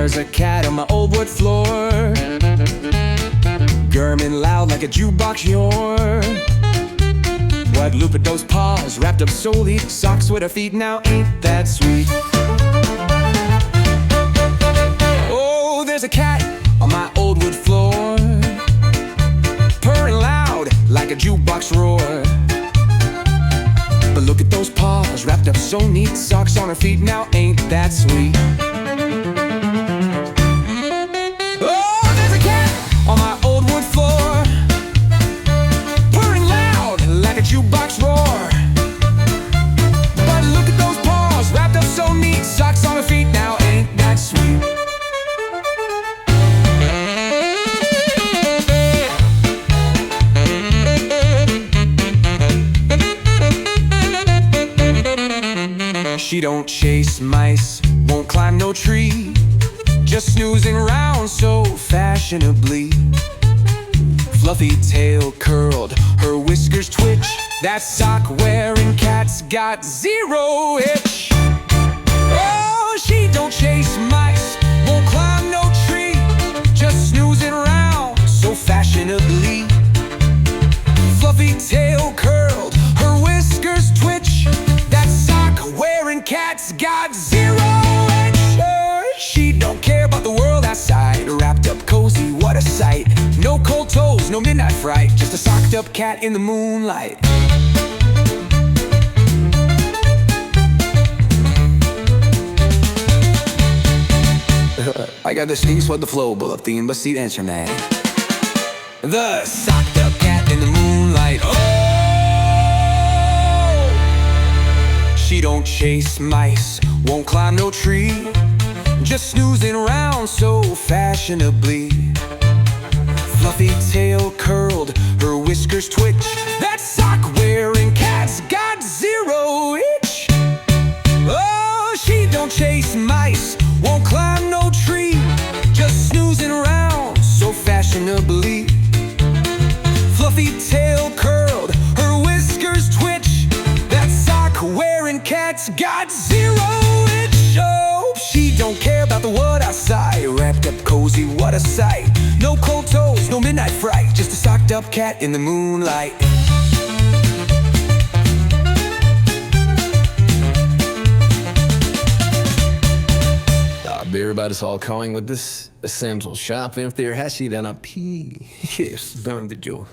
There's a cat on my old wood floor, gurming loud like a jukebox yawn. What loop at those paws, wrapped up solely, socks with her feet, now ain't that sweet? Oh, there's a cat on my old wood floor, purring loud like a jukebox roar. But look at those paws, wrapped up so neat, socks on her feet, now ain't that sweet? Oh, there's a cat on my old wood floor, purring loud like a jukebox roar. But look at those paws, wrapped up so neat, socks on her feet, now ain't that sweet? She don't chase mice, won't climb no tree, just snoozing around so fashionably. Fluffy tail curled, her whiskers twitch, that sock-wearing cat's got zero itch. Oh, she don't chase mice, won't climb no tree, just snoozing around so fashionably. Fluffy tail curled, her whiskers twitch, that sock-wearing cat's got zero itch. She don't care about the world outside, wrapped up cozy, what a sight. No cold toes, no midnight fright, just a socked up cat in the moonlight. I got the sneeze for the flow, but the theme, but see the internet. The socked up cat in the moonlight. Oh, she don't chase mice, won't climb no tree, just snoozing around so fashionably. Fluffy tail curled, her whiskers twitch, that sock-wearing cat's got zero itch. Oh, she don't chase mice, won't climb no tree, just snoozing around so fashionably. Fluffy tail curled, her whiskers twitch, that sock-wearing cat's got zero itch. Oh, she don't care about the world outside, wrapped up cozy, what a sight. No cold toes, no midnight fright, just a socked up cat in the moonlight. Everybody's all calling with this essential shopping if they're hashy then a pee. Yes, burn the joy.